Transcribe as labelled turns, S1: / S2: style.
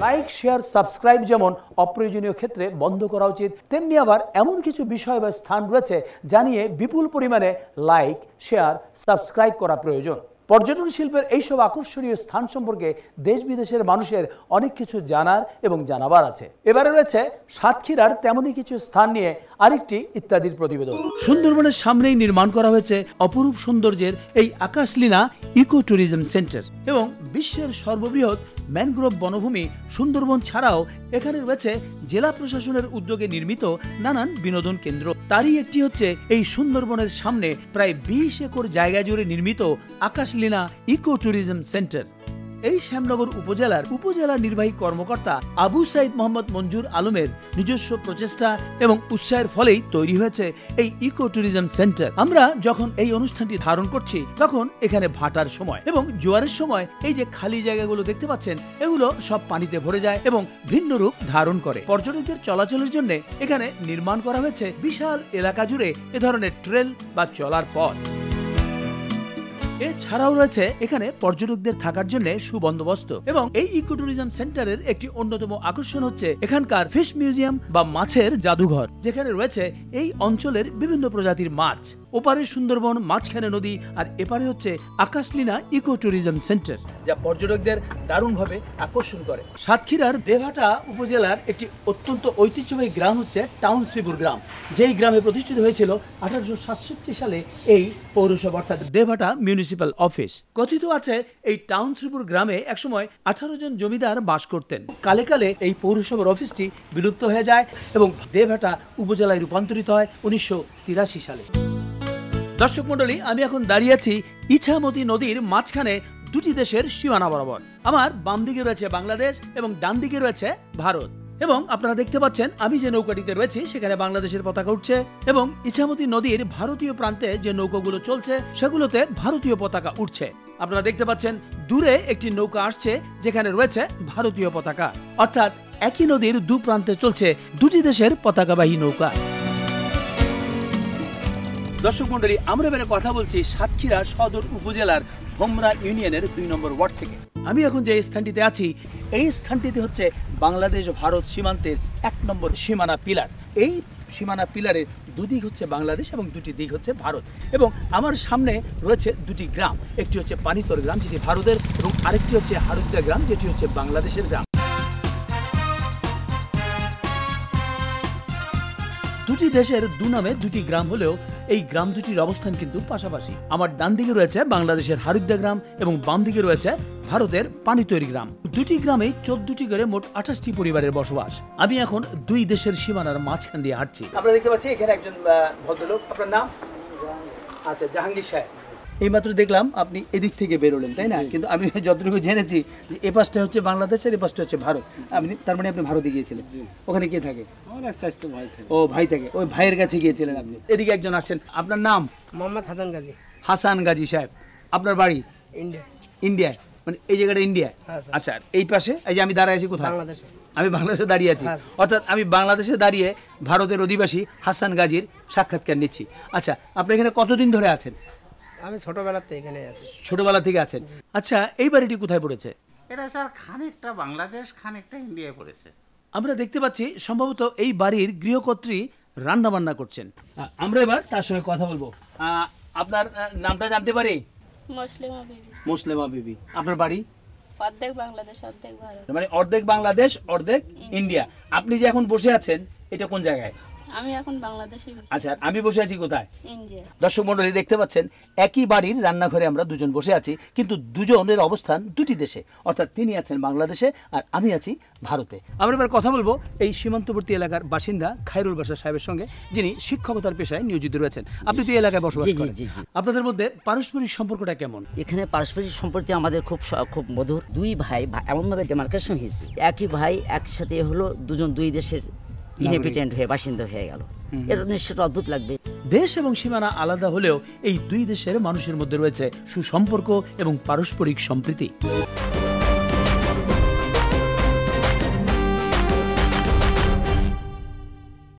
S1: Like, share, subscribe যেমন অপ্রয়োজনীয় ক্ষেত্রে বন্ধ করা উচিত, তেমনি আবার এমন কিছু বিষয় বা স্থান রয়েছে যা নিয়ে বিপুল পরিমাণে লাইক, শেয়ার, সাবস্ক্রাইব করা প্রয়োজন। পর্যটন শিল্পের এইসব আকর্ষণীয় স্থান সম্পর্কে দেশ বিদেশের মানুষের অনেক কিছু জানার এবং জানাবার আছে। এবারে রয়েছে সাতক্ষীরার তেমনই কিছু স্থান নিয়ে আরেকটি ইত্যাদির প্রতিবেদন। সুন্দরবনের সামনেই নির্মাণ করা হয়েছে অপরূপ সৌন্দর্যের এই আকাশলীনা ইকো ট্যুরিজম সেন্টার এবং বিশ্বের সর্ববৃহৎ ম্যানগ্রোভ বনভূমি সুন্দরবন ছাড়াও এখানে রয়েছে জেলা প্রশাসনের উদ্যোগে নির্মিত নানান বিনোদন কেন্দ্র। তারই একটি হচ্ছে এই সুন্দরবনের সামনে প্রায় 20 একর জায়গা জুড়ে নির্মিত আকাশলীনা ইকো ট্যুরিজম সেন্টার। এই শ্যামনগর উপজেলা নির্বাহী কর্মকর্তা আবু সাইদ মোহাম্মদ মঞ্জুর আলমের নিজস্ব প্রচেষ্টা এবং উৎসাহের ফলেই তৈরি হয়েছে এই ইকো ট্যুরিজম সেন্টার। আমরা যখন এই অনুষ্ঠানটি ধারণ করছি তখন এখানে ভাটার সময় এবং জোয়ারের সময় এই যে খালি জায়গাগুলো দেখতে পাচ্ছেন এগুলো সব পানিতে ভরে যায় এবং ভিন্ন রূপ ধারণ করে। পর্যটকদের চলাচলের জন্য এখানে নির্মাণ করা হয়েছে বিশাল এলাকা জুড়ে এ ধরনের ট্রেল বা চলার পথ। এছাড়াও রয়েছে এখানে পর্যটকদের থাকার জন্য সুবন্দোবস্ত এবং এই ইকো ট্যুরিজম সেন্টারের একটি অন্যতম আকর্ষণ হচ্ছে এখানকার ফিশ মিউজিয়াম বা মাছের জাদুঘর, যেখানে রয়েছে এই অঞ্চলের বিভিন্ন প্রজাতির মাছ। ওপারে সুন্দরবন, মাঝখানে নদী, আর এপারে হচ্ছে আকাশলীনা ইকো ট্যুরিজম সেন্টার, যা পর্যটকদের দারুণভাবে আকর্ষণ করে। সাতক্ষীরার দেভাটা উপজেলার একটি অত্যন্ত ঐতিহ্যবাহী গ্রাম হচ্ছে টাউনশ্রীপুর গ্রাম, যেই গ্রামে প্রতিষ্ঠিত হয়েছিল 1867 সালে এই পৌরসভা অর্থাৎ দেভাটা মিউনিসিপাল অফিস। কথিত আছে এই টাউনশ্রীপুর গ্রামে একসময় 18 জন জমিদার বাস করতেন। কালে কালে এই পৌরসভার অফিসটি বিলুপ্ত হয়ে যায় এবং দেভাটা উপজেলায় রূপান্তরিত হয় 1983 সালে। দর্শক মন্ডলী, আমি এখন দাঁড়িয়ে আছি ইছামতি নদীর মাঝখানে দুটি দেশের সীমানা বরাবর। আমার বাম দিকে রয়েছে বাংলাদেশ এবং ডান দিকে রয়েছে ভারত এবং আপনারা দেখতে পাচ্ছেন আমি যে নৌকাটিতে রয়েছি সেখানে বাংলাদেশের পতাকা উঠছে এবং ইছামতি নদীর ভারতীয় প্রান্তে যে নৌকাগুলো চলছে সেগুলোতে ভারতীয় পতাকা উঠছে। আপনারা দেখতে পাচ্ছেন দূরে একটি নৌকা আসছে যেখানে রয়েছে ভারতীয় পতাকা, অর্থাৎ একই নদীর দু প্রান্তে চলছে দুটি দেশের পতাকাবাহী নৌকা। দর্শক মন্ডলী, আমরা এবারে কথা বলছি সাতক্ষীরা সদর উপজেলার ভোমরা ইউনিয়নের 2 নম্বর ওয়ার্ড থেকে। আমি এখন যে স্থানটিতে আছি এই স্থানটিতে হচ্ছে বাংলাদেশ ভারত সীমান্তের 1 নম্বর সীমানা পিলার। এই সীমানা পিলারের দুদিক হচ্ছে বাংলাদেশ এবং দুটি দিক হচ্ছে ভারত এবং আমার সামনে রয়েছে দুটি গ্রাম, একটি হচ্ছে পানিতর গ্রাম যেটি ভারতের এবং আরেকটি হচ্ছে হারুদ্রা গ্রাম যেটি হচ্ছে বাংলাদেশের গ্রাম। দুটি দেশের দু নামে দুটি গ্রাম হলেও এই গ্রাম দুটির অবস্থান কিন্তু পাশাপাশি। আমার ডান দিকে রয়েছে বাংলাদেশের হারুদ্রা গ্রাম এবং বাম দিকে রয়েছে ভারতের পানিতৈরি গ্রাম। দুটি গ্রামে 14টি করে মোট 28টি পরিবারের বসবাস। আমি এখন দুই দেশের সীমানার মাঝখান দিয়ে হাঁটছি। আপনারা দেখতে পাচ্ছেন এখানে একজন ভদ্রলোক, আপনার নাম? আচ্ছা, জাহাঙ্গীর সাহেব। এইমাত্র দেখলাম আপনি এদিক থেকে বেরোলেন, তাই না? কিন্তু আমি যতটুকু জেনেছি যে এ পাশটা হচ্ছে বাংলাদেশ আর এ পাশটা হচ্ছে ভারত। আপনি তার মানে আপনি ভারতে গিয়েছিলেন? ওখানে কে থাকে? ও ভাই থাকে, ওই ভাইয়ের কাছে গিয়েছিলেন আপনি। এদিকে একজন আসছেন, আপনার নাম?
S2: মোহাম্মদ হাসান গাজী।
S1: হাসান গাজী সাহেব। আপনার বাড়ি?
S2: ইন্ডিয়া।
S1: ইন্ডিয়ায়? মানে এই জায়গাটা ইন্ডিয়া? আচ্ছা, এই পাশে এই যে আমি দাঁড়িয়ে আছি কোথায়?
S2: বাংলাদেশে।
S1: আমি বাংলাদেশে দাঁড়িয়ে আছি, অর্থাৎ আমি বাংলাদেশে দাঁড়িয়ে ভারতের অধিবাসী হাসান গাজীর সাক্ষাৎকার নিচ্ছি। আচ্ছা, আপনি এখানে কতদিন ধরে আছেন?
S2: আমি ছোটবেলা থেকে এখানে আছি।
S1: ছোটবেলা থেকে আছেন? আচ্ছা, এই বাড়িটি কোথায় পড়েছে?
S3: এটা স্যার খানিকটা বাংলাদেশ, খানিকটা ইন্ডিয়ায় পড়েছে।
S1: আমরা দেখতে পাচ্ছি সম্ভবত এই বাড়ির গৃহকর্ত্রী রান্না বান্না করছেন। আমরা এবার তার সঙ্গে কথা বলবো। আপনার নামটা জানতে পারি?
S4: মুসলিমা বিবি।
S1: মুসলিমা বিবি। আপনার বাড়ি?
S4: অর্ধেক বাংলাদেশ অর্ধেক ভারত।
S1: মানে অর্ধেক বাংলাদেশ অর্ধেক ইন্ডিয়া। আপনি যে এখন বসে আছেন এটা কোন জায়গায়?
S4: আমি এখন বাংলাদেশে।
S1: আচ্ছা, আমি বসে আছি কোথায়?
S4: ইন্ডিয়া।
S1: দর্শক মন্ডলী, দেখতে পাচ্ছেন একই বাড়ির রান্নাঘরে আমরা দুজন বসে আছি, কিন্তু দুজনের অবস্থান দুটি দেশে, অর্থাৎ তিনি আছেন বাংলাদেশে আর আমি আছি ভারতে। আমরা এবার কথা বলবো এই সীমান্তবর্তী এলাকার বাসিন্দা খায়রুল বাশা সাহেবের সঙ্গে, যিনি শিক্ষকতার পেশায় নিয়োজিত রয়েছেন। আপনি তো এই এলাকায় বসবাস করেন, আপনাদের মধ্যে পারস্পরিক সম্পর্কটা কেমন?
S5: এখানে পারস্পরিক সম্পর্ক আমাদের খুব মধুর। দুই ভাই এমনভাবে ডেমার্কেশন হয়েছে, একই ভাই একসাথে হলো দুজন দুই দেশের ইনহেবিটেন্ট হয়ে বাসিন্দা হয়ে গেল। এর নিশ্চিত অদ্ভুত লাগবে।
S1: দেশ এবং সীমানা আলাদা হলেও এই দুই দেশের মানুষের মধ্যে রয়েছে সুসম্পর্ক এবং পারস্পরিক সম্প্রীতি।